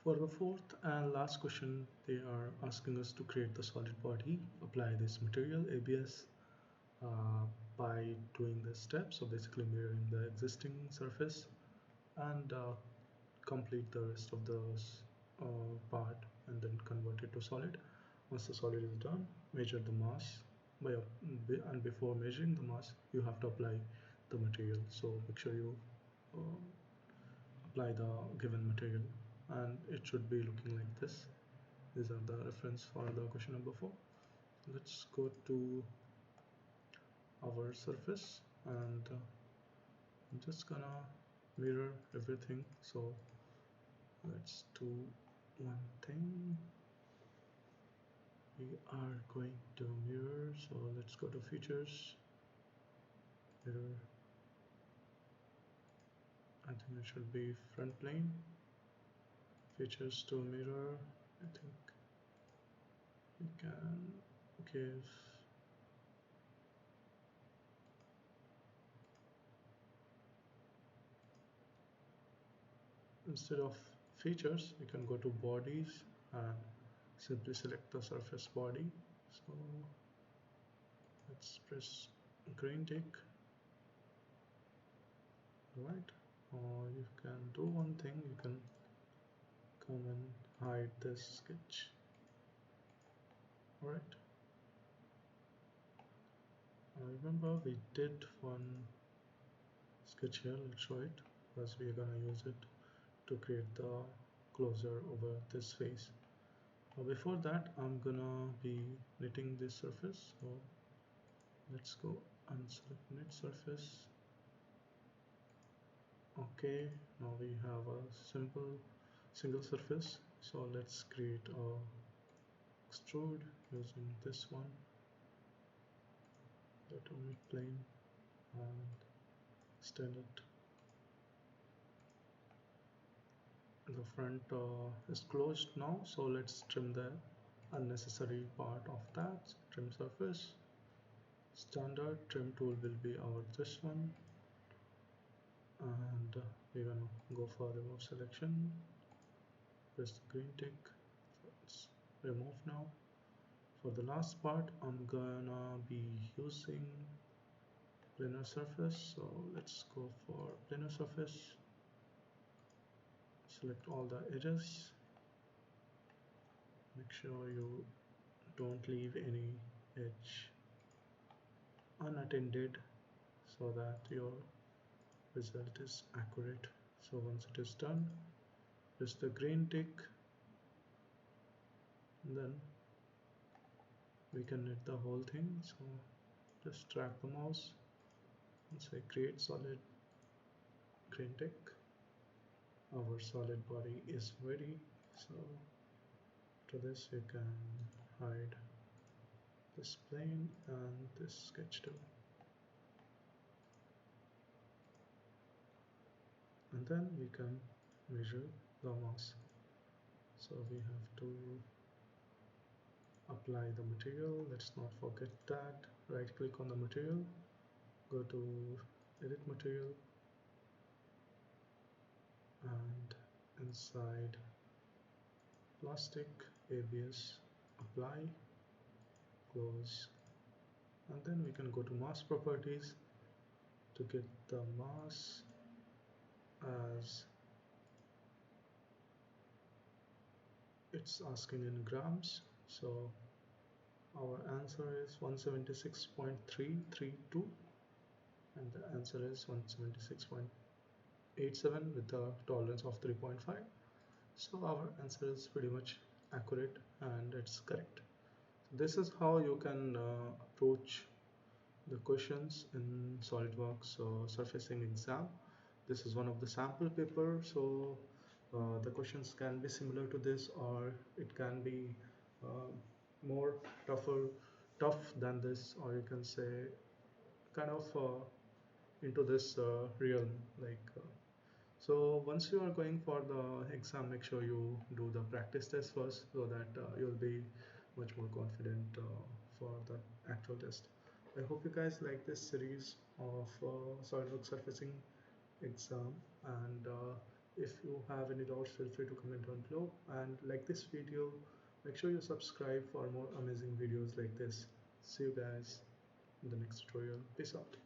For the fourth and last question, they are asking us to create the solid body, apply this material ABS by doing this step. So basically mirroring the existing surface and complete the rest of the part and then convert it to solid. Once the solid is done, measure the mass and before measuring the mass you have to apply the material. So make sure you uh, apply the given material and it should be looking like this. These are the reference for the question number 4. Let's go to our surface and I'm just gonna mirror everything. So let's do one thing. We are going to mirror, so let's go to features, mirror. I think it should be front plane, features to mirror. I think we can give instead of features we can go to bodies and simply select the surface body. So let's press green tick. Right, or you can do one thing, you can come and hide this sketch. Alright, remember we did one sketch here. Let's show it because we are gonna use it to create the closure over this face. Before that I'm gonna be knitting this surface, so let's go and select knit surface. Okay, now we have a simple single surface, so let's create a extrude using this one, go to mid plane and extend it. The front is closed now, so let's trim the unnecessary part of that. Trim surface, standard trim tool will be our this one, and we're gonna go for remove selection, press the green tick. So it's remove now. For the last part I'm gonna be using planar surface, so let's go for planar surface, select all the edges, make sure you don't leave any edge unattended so that your result is accurate. So once it is done, press the green tick, and then we can knit the whole thing. So just drag the mouse and say create solid, green tick. Our solid body is ready. So to this you can hide this plane and this sketch too, and then we can measure the mass. So we have to apply the material. Let's not forget that. Right click on the material, go to edit material, and inside plastic ABS apply, close, and then we can go to mass properties to get the mass as it's asking in grams. So our answer is 176.332 and the answer is 176.87 with a tolerance of 3.5. So our answer is pretty much accurate and it's correct. So this is how you can approach the questions in SolidWorks surfacing exam. This is one of the sample paper, so the questions can be similar to this or it can be uh, more tough than this, or you can say kind of into this realm so once you are going for the exam, make sure you do the practice test first so that you'll be much more confident for the actual test. I hope you guys like this series of SolidWorks surfacing exam, and If you have any doubts, feel free to comment down below and like this video. Make sure you subscribe for more amazing videos like this. See you guys in the next tutorial. Peace out.